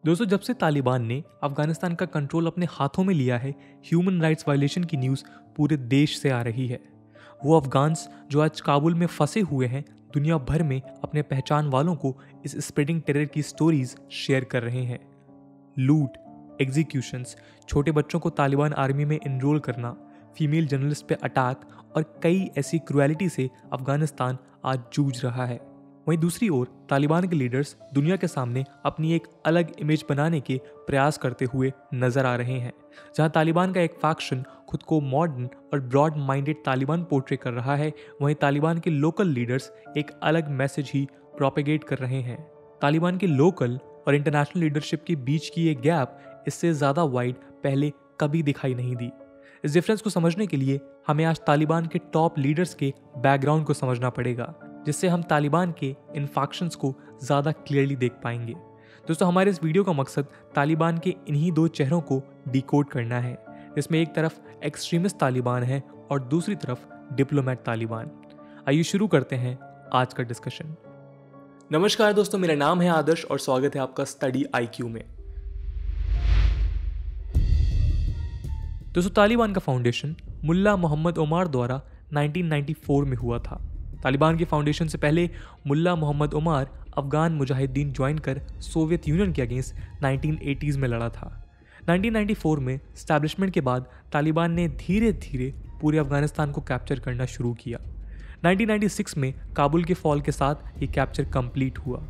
दोस्तों, जब से तालिबान ने अफगानिस्तान का कंट्रोल अपने हाथों में लिया है, ह्यूमन राइट्स वायलेशन की न्यूज़ पूरे देश से आ रही है। वो अफगान्स जो आज काबुल में फंसे हुए हैं, दुनिया भर में अपने पहचान वालों को इस स्प्रेडिंग टेरर की स्टोरीज शेयर कर रहे हैं। लूट, एग्जीक्यूशंस, छोटे बच्चों को तालिबान आर्मी में इनरोल करना, फीमेल जर्नलिस्ट पे अटैक और कई ऐसी क्रुएलिटी से अफगानिस्तान आज जूझ रहा है। वहीं दूसरी ओर तालिबान के लीडर्स दुनिया के सामने अपनी एक अलग इमेज बनाने के प्रयास करते हुए नजर आ रहे हैं। जहां तालिबान का एक फैक्शन खुद को मॉडर्न और ब्रॉड माइंडेड तालिबान पोर्ट्रे कर रहा है, वहीं तालिबान के लोकल लीडर्स एक अलग मैसेज ही प्रोपेगेट कर रहे हैं। तालिबान के लोकल और इंटरनेशनल लीडरशिप के बीच की ये गैप इससे ज़्यादा वाइड पहले कभी दिखाई नहीं दी। इस डिफरेंस को समझने के लिए हमें आज तालिबान के टॉप लीडर्स के बैकग्राउंड को समझना पड़ेगा, जिससे हम तालिबान के इन फैक्शंस को ज़्यादा क्लियरली देख पाएंगे। दोस्तों, हमारे इस वीडियो का मकसद तालिबान के इन्हीं दो चेहरों को डिकोड करना है, जिसमें एक तरफ एक्सट्रीमिस्ट तालिबान है और दूसरी तरफ डिप्लोमेट तालिबान। आइए शुरू करते हैं आज का डिस्कशन। नमस्कार दोस्तों, मेरा नाम है आदर्श और स्वागत है आपका स्टडी IQ में। दोस्तों, तालिबान का फाउंडेशन मुल्ला मोहम्मद ओमार द्वारा 1994 में हुआ था। तालिबान के फाउंडेशन से पहले मुल्ला मोहम्मद ओमार अफगान मुजाहिदीन ज्वाइन कर सोवियत यूनियन के अगेंस्ट 1980s में लड़ा था। 1994 में स्टैब्लिशमेंट के बाद तालिबान ने धीरे धीरे पूरे अफगानिस्तान को कैप्चर करना शुरू किया। 1996 में काबुल के फॉल के साथ ये कैप्चर कंप्लीट हुआ।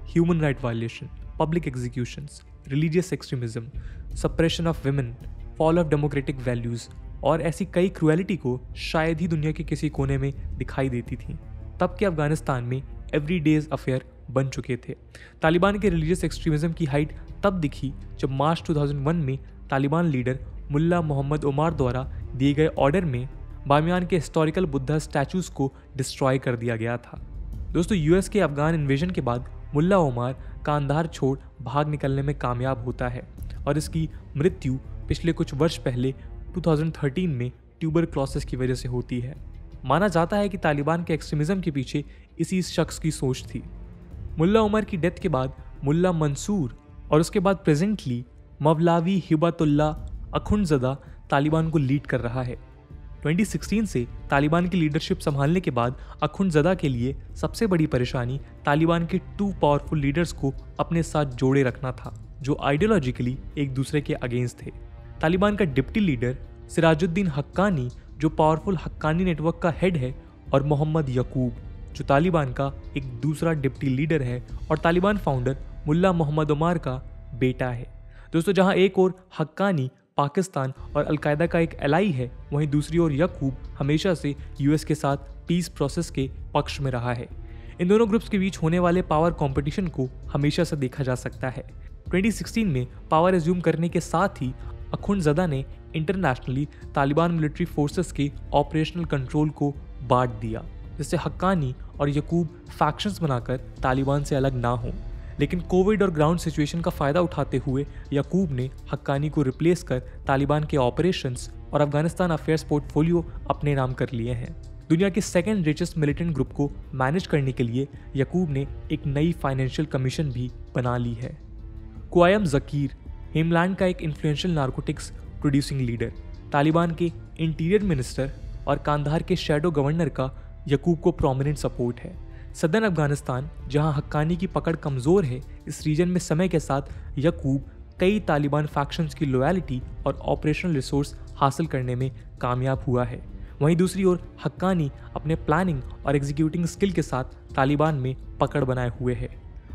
Human right violation, public executions, religious extremism, suppression of women, fall of democratic values और ऐसी कई क्रुएलिटी को शायद ही दुनिया के किसी कोने में दिखाई देती थी। तब के अफगानिस्तान में एवरी डेज अफेयर बन चुके थे। तालिबान के रिलीजियस एक्सट्रीमिज्म की हाइट तब दिखी जब मार्च 2001 में तालिबान लीडर मुल्ला मोहम्मद ओमार द्वारा दिए गए ऑर्डर में बामियान के हिस्टोरिकल बुद्धा स्टैचूज को डिस्ट्रॉय कर दिया गया था। दोस्तों, यूएस के अफगान इन्वेजन के बाद मुल्ला ओमार कांधार छोड़ भाग निकलने में कामयाब होता है और इसकी मृत्यु पिछले कुछ वर्ष पहले 2013 में ट्यूबरक्लोसिस की वजह से होती है। माना जाता है कि तालिबान के एक्सट्रीमिज्म के पीछे इसी शख्स की सोच थी। मुल्ला उमर की डेथ के बाद मुल्ला मंसूर और उसके बाद प्रेजेंटली मवलावी हिबतुल्ला अखुंडज़दा तालिबान को लीड कर रहा है। 2016 से तालिबान की लीडरशिप संभालने के बाद अखुंडज़दा के लिए सबसे बड़ी परेशानी तालिबान के 2 पावरफुल लीडर्स को अपने साथ जोड़े रखना था, जो आइडियोलॉजिकली एक दूसरे के अगेंस्ट थे। तालिबान का डिप्टी लीडर सिराजुद्दीन हक्कानी, जो पावरफुल हक्कानी नेटवर्क का हेड है, और मोहम्मद यकूब, जो तालिबान का एक दूसरा डिप्टी लीडर है और तालिबान फाउंडर मुल्ला मोहम्मद ओमार का बेटा है। दोस्तों, जहां एक और हक्कानी पाकिस्तान और अलकायदा का एक एलाई है, वहीं दूसरी ओर यकूब हमेशा से यूएस के साथ पीस प्रोसेस के पक्ष में रहा है। इन दोनों ग्रुप्स के बीच होने वाले पावर कंपटीशन को हमेशा से देखा जा सकता है। 2016 में पावर एज्यूम करने के साथ ही अखुंडज़दा ने इंटरनेशनली तालिबान मिलिट्री फोर्सेस के ऑपरेशनल कंट्रोल को बांट दिया, जिससे हक्कानी और यकूब फैक्शंस बनाकर तालिबान से अलग ना हों। लेकिन कोविड और ग्राउंड सिचुएशन का फ़ायदा उठाते हुए यकूब ने हक्कानी को रिप्लेस कर तालिबान के ऑपरेशंस और अफगानिस्तान अफेयर्स पोर्टफोलियो अपने नाम कर लिए हैं। दुनिया के सेकेंड रिचेस्ट मिलिटेंट ग्रुप को मैनेज करने के लिए यकूब ने एक नई फाइनेंशियल कमीशन भी बना ली है। क्वायम ज़कीर, हेमलैंड का एक influential narcotics producing leader, Taliban के इंटीरियर मिनिस्टर और कांधार के शैडो गवर्नर का यकूब को प्रोमिनेंट सपोर्ट है। सदर्न अफगानिस्तान, जहां हक्कानी की पकड़ कमज़ोर है, इस रीजन में समय के साथ यकूब कई तालिबान फैक्शंस की लॉयल्टी और ऑपरेशनल रिसोर्स हासिल करने में कामयाब हुआ है। वहीं दूसरी ओर हक्कानी अपने प्लानिंग और एग्जीक्यूटिंग स्किल के साथ तालिबान में पकड़ बनाए हुए है।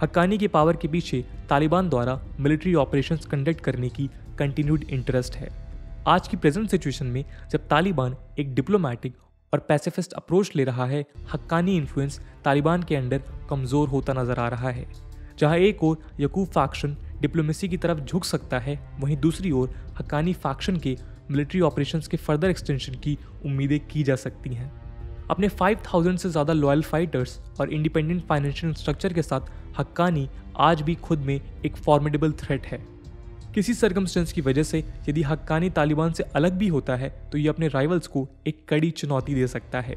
हक्कानी के पावर के पीछे तालिबान द्वारा मिलिट्री ऑपरेशंस कंडक्ट करने की कंटिन्यूड इंटरेस्ट है। आज की प्रेजेंट सिचुएशन में जब तालिबान एक डिप्लोमेटिक और पैसिफिस्ट अप्रोच ले रहा है, हक्कानी इन्फ्लुएंस तालिबान के अंडर कमज़ोर होता नजर आ रहा है। जहां एक ओर यकूब फैक्शन डिप्लोमेसी की तरफ झुक सकता है, वहीं दूसरी ओर हक्कानी फैक्शन के मिलिट्री ऑपरेशंस के फर्दर एक्सटेंशन की उम्मीदें की जा सकती हैं। अपने 5000 से ज़्यादा लॉयल फाइटर्स और इंडिपेंडेंट फाइनेंशियल स्ट्रक्चर के साथ हक्कानी आज भी खुद में एक फॉर्मिडेबल थ्रेट है। किसी सर्कमस्टेंस की वजह से यदि हक्कानी तालिबान से अलग भी होता है तो ये अपने राइवल्स को एक कड़ी चुनौती दे सकता है।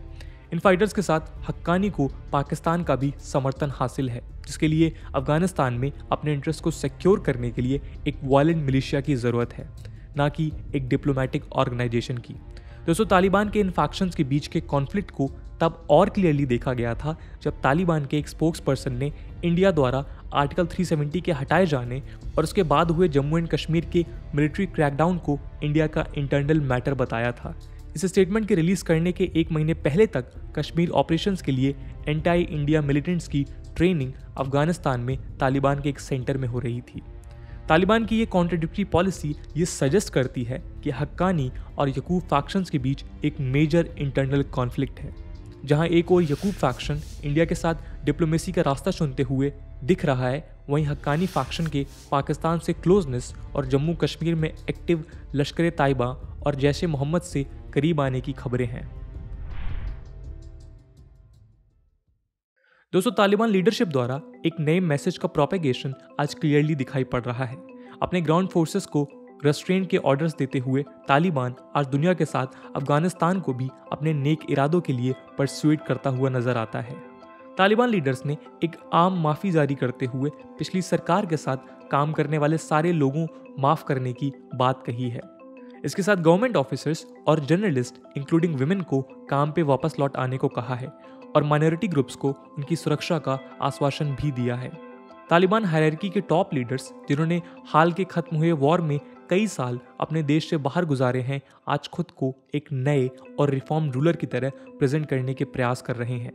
इन फाइटर्स के साथ हक्कानी को पाकिस्तान का भी समर्थन हासिल है, जिसके लिए अफगानिस्तान में अपने इंटरेस्ट को सिक्योर करने के लिए एक वायलेंट मिलिशिया की ज़रूरत है, ना कि एक डिप्लोमेटिक ऑर्गेनाइजेशन की। दोस्तों, तालिबान के इन फैक्शंस के बीच के कॉन्फ्लिक्ट को तब और क्लियरली देखा गया था जब तालिबान के एक स्पोक्स पर्सन ने इंडिया द्वारा आर्टिकल 370 के हटाए जाने और उसके बाद हुए जम्मू एंड कश्मीर के मिलिट्री क्रैकडाउन को इंडिया का इंटरनल मैटर बताया था। इस स्टेटमेंट के रिलीज करने के एक महीने पहले तक कश्मीर ऑपरेशंस के लिए एंटी इंडिया मिलिटेंट्स की ट्रेनिंग अफगानिस्तान में तालिबान के एक सेंटर में हो रही थी। तालिबान की ये कॉन्ट्रडिक्टरी पॉलिसी ये सजेस्ट करती है कि हक्कानी और यकूब फैक्शंस के बीच एक मेजर इंटरनल कॉन्फ्लिक्ट है। जहां एक और यकूब फैक्शन इंडिया के साथ डिप्लोमेसी का रास्ता चुनते हुए दिख रहा है, वहीं हक्कानी फैक्शन के पाकिस्तान से क्लोजनेस और जम्मू कश्मीर में एक्टिव लश्कर ताइबा और जैश ए मोहम्मद से करीब आने की खबरें हैं। दोस्तों, तालिबान लीडरशिप द्वारा एक नए मैसेज का प्रोपेगेशन आज क्लियरली दिखाई पड़ रहा है। अपने ग्राउंड फोर्सेस को रेस्ट्रेंट के ऑर्डर्स देते हुए तालिबान आज दुनिया के साथ अफगानिस्तान को भी अपने नेक इरादों के लिए परसुएट करता हुआ नजर आता है। तालिबान लीडर्स ने एक आम माफ़ी जारी करते हुए पिछली सरकार के साथ काम करने वाले सारे लोगों माफ़ करने की बात कही है। इसके साथ गवर्नमेंट ऑफिसर्स और जर्नलिस्ट इंक्लूडिंग विमेन को काम पे वापस लौट आने को कहा है और माइनॉरिटी ग्रुप्स को उनकी सुरक्षा का आश्वासन भी दिया है। तालिबान हायरार्की के टॉप लीडर्स, जिन्होंने हाल के खत्म हुए वॉर में कई साल अपने देश से बाहर गुजारे हैं, आज खुद को एक नए और रिफॉर्म रूलर की तरह प्रेजेंट करने के प्रयास कर रहे हैं।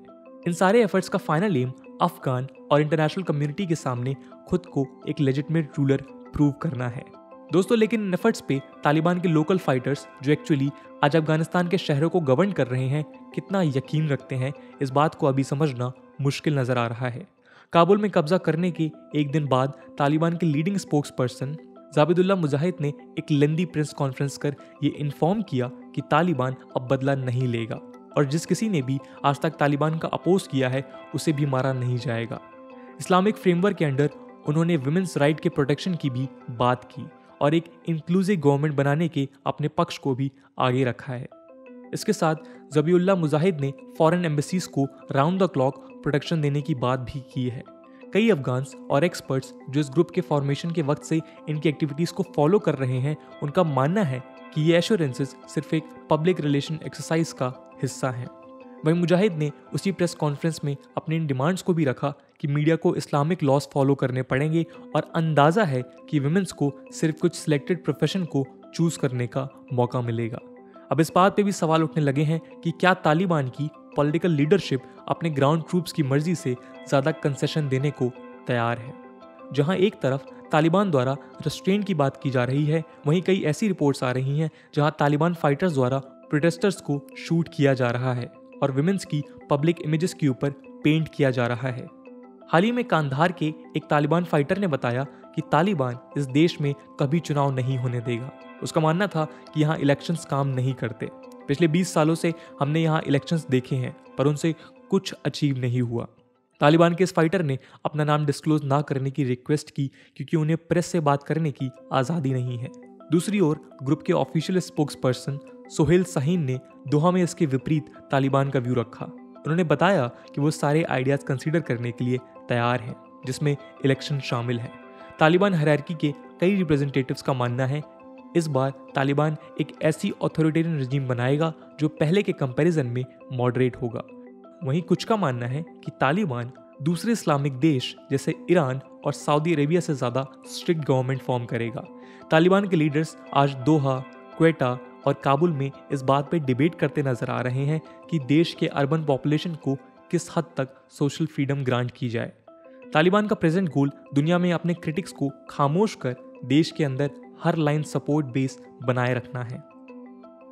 इन सारे एफर्ट्स का फाइनल एम अफगान और इंटरनेशनल कम्युनिटी के सामने खुद को एक लेजिटिमेट रूलर प्रूव करना है। दोस्तों, लेकिन इन एफर्ट्स पे तालिबान के लोकल फाइटर्स, जो एक्चुअली आज अफगानिस्तान के शहरों को गवर्न कर रहे हैं, कितना यकीन रखते हैं, इस बात को अभी समझना मुश्किल नजर आ रहा है। काबुल में कब्जा करने के एक दिन बाद तालिबान के लीडिंग स्पोक्स पर्सन जाबिदुल्लाह मुजाहिद ने एक लेंदी प्रेस कॉन्फ्रेंस कर ये इन्फॉर्म किया कि तालिबान अब बदला नहीं लेगा और जिस किसी ने भी आज तक तालिबान का अपोज किया है उसे भी मारा नहीं जाएगा। इस्लामिक फ्रेमवर्क के अंडर उन्होंने विमेंस राइट के प्रोटेक्शन की भी बात की और एक इंक्लूसिव गवर्नमेंट बनाने के अपने पक्ष को भी आगे रखा है। इसके साथ ज़बीउल्लाह मुजाहिद ने फॉरेन एम्बेसीज को राउंड द क्लॉक प्रोटेक्शन देने की बात भी की है। कई अफगान्स और एक्सपर्ट्स जो इस ग्रुप के फॉर्मेशन के वक्त से इनकी एक्टिविटीज़ को फॉलो कर रहे हैं, उनका मानना है कि ये एश्योरेंसेस सिर्फ एक पब्लिक रिलेशन एक्सरसाइज का हिस्सा हैं। वहीं मुजाहिद ने उसी प्रेस कॉन्फ्रेंस में अपनी इन डिमांड्स को भी रखा कि मीडिया को इस्लामिक लॉज फॉलो करने पड़ेंगे और अंदाज़ा है कि विमेंस को सिर्फ कुछ सिलेक्टेड प्रोफेशन को चूज़ करने का मौका मिलेगा। अब इस बात पे भी सवाल उठने लगे हैं कि क्या तालिबान की पॉलिटिकल लीडरशिप अपने ग्राउंड ट्रूप्स की मर्जी से ज़्यादा कंसेशन देने को तैयार है। जहां एक तरफ तालिबान द्वारा रेस्ट्रेंट की बात की जा रही है, वहीं कई ऐसी रिपोर्ट्स आ रही हैं जहां तालिबान फाइटर्स द्वारा प्रोटेस्टर्स को शूट किया जा रहा है और विमेंस की पब्लिक इमेजेस के ऊपर पेंट किया जा रहा है। हाल ही में कांधार के एक तालिबान फाइटर ने बताया कि तालिबान इस देश में कभी चुनाव नहीं होने देगा। उसका मानना था कि यहाँ इलेक्शंस काम नहीं करते। पिछले 20 सालों से हमने यहाँ इलेक्शंस देखे हैं पर उनसे कुछ अचीव नहीं हुआ। तालिबान के इस फाइटर ने अपना नाम डिस्क्लोज ना करने की रिक्वेस्ट की क्योंकि उन्हें प्रेस से बात करने की आज़ादी नहीं है। दूसरी ओर ग्रुप के official spokes person Sohail Shaheen ने दोहा में इसके विपरीत तालिबान का व्यू रखा। उन्होंने बताया कि वो सारे आइडियाज़ कंसीडर करने के लिए तैयार हैं, जिसमें इलेक्शन शामिल है। तालिबान हायरार्की के कई रिप्रेजेंटेटिव्स का मानना है इस बार तालिबान एक ऐसी ऑथोरिटेरियन रजीम बनाएगा जो पहले के कंपैरिजन में मॉडरेट होगा। वहीं कुछ का मानना है कि तालिबान दूसरे इस्लामिक देश जैसे ईरान और सऊदी अरेबिया से ज़्यादा स्ट्रिक्ट गवर्नमेंट फॉर्म करेगा। तालिबान के लीडर्स आज दोहा, क्वेटा और काबुल में इस बात पर डिबेट करते नजर आ रहे हैं कि देश के अर्बन पॉपुलेशन को किस हद तक सोशल फ्रीडम ग्रांट की जाए। तालिबान का प्रेजेंट गोल दुनिया में अपने क्रिटिक्स को खामोश कर देश के अंदर हर लाइन सपोर्ट बेस बनाए रखना है।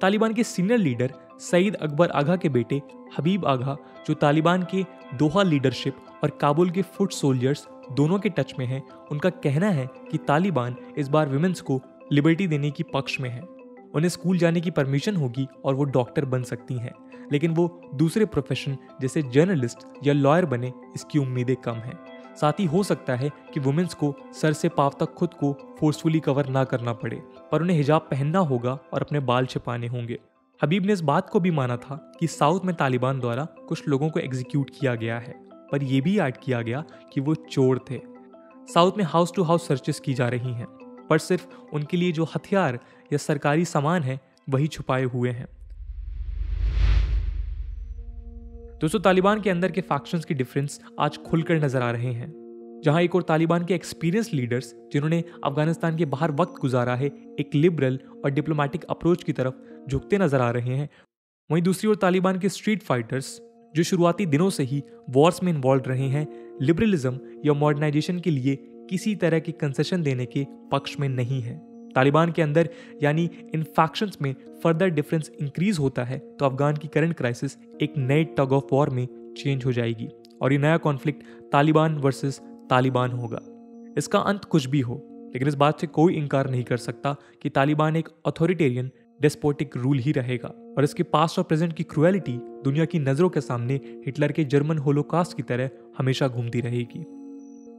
तालिबान के सीनियर लीडर सईद अकबर आगा के बेटे हबीब आगा, जो तालिबान के दोहा लीडरशिप और काबुल के फुट सोल्जर्स दोनों के टच में हैं, उनका कहना है कि तालिबान इस बार विमेंस को लिबर्टी देने की पक्ष में है। उन्हें स्कूल जाने की परमिशन होगी और वो डॉक्टर बन सकती हैं, लेकिन वो दूसरे प्रोफेशन जैसे जर्नलिस्ट या लॉयर बने इसकी उम्मीदें कम हैं। साथ ही हो सकता है कि वुमेन्स को सर से पांव तक खुद को फोर्सफुली कवर ना करना पड़े, पर उन्हें हिजाब पहनना होगा और अपने बाल छिपाने होंगे। हबीब ने इस बात को भी माना था कि साउथ में तालिबान द्वारा कुछ लोगों को एग्जीक्यूट किया गया है, पर यह भी ऐड किया गया कि वो चोर थे। साउथ में हाउस टू हाउस सर्चेस की जा रही हैं, पर सिर्फ उनके लिए जो हथियार या सरकारी सामान है वही छुपाए हुए हैं। दोस्तों, तालिबान के अंदर के फैक्शंस की डिफरेंस आज खुलकर नजर आ रहे हैं। जहां एक और तालिबान के एक्सपीरियंस लीडर्स जिन्होंने अफगानिस्तान के बाहर वक्त गुजारा है, एक लिबरल और डिप्लोमेटिक अप्रोच की तरफ झुकते नजर आ रहे हैं, वहीं दूसरी ओर तालिबान के स्ट्रीट फाइटर्स जो शुरुआती दिनों से ही वॉर्स में इन्वॉल्व रहे हैं, लिबरलिज्म या मॉडर्नाइजेशन के लिए किसी तरह की कंसेशन देने के पक्ष में नहीं है। तालिबान के अंदर यानी इन फैक्शंस में फर्दर डिफरेंस इंक्रीज होता है तो अफगान की करंट क्राइसिस एक नए टग ऑफ वॉर में चेंज हो जाएगी और ये नया कॉन्फ्लिक्ट तालिबान वर्सेस तालिबान होगा। इसका अंत कुछ भी हो, लेकिन इस बात से कोई इनकार नहीं कर सकता कि तालिबान एक अथॉरिटेरियन डेस्पोटिक रूल ही रहेगा और इसके पास्ट और प्रेजेंट की क्रूएलिटी दुनिया की नजरों के सामने हिटलर के जर्मन होलोकास्ट की तरह हमेशा घूमती रहेगी।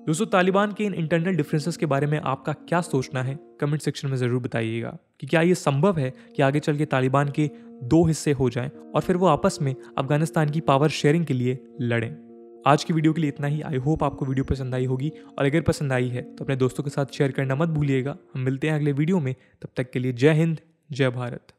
दोस्तों, तालिबान के इन इंटरनल डिफरेंसेस के बारे में आपका क्या सोचना है कमेंट सेक्शन में ज़रूर बताइएगा कि क्या ये संभव है कि आगे चल के तालिबान के दो हिस्से हो जाएं और फिर वो आपस में अफगानिस्तान की पावर शेयरिंग के लिए लड़ें। आज की वीडियो के लिए इतना ही। आई होप आपको वीडियो पसंद आई होगी और अगर पसंद आई है तो अपने दोस्तों के साथ शेयर करना मत भूलिएगा। हम मिलते हैं अगले वीडियो में, तब तक के लिए जय हिंद, जय भारत।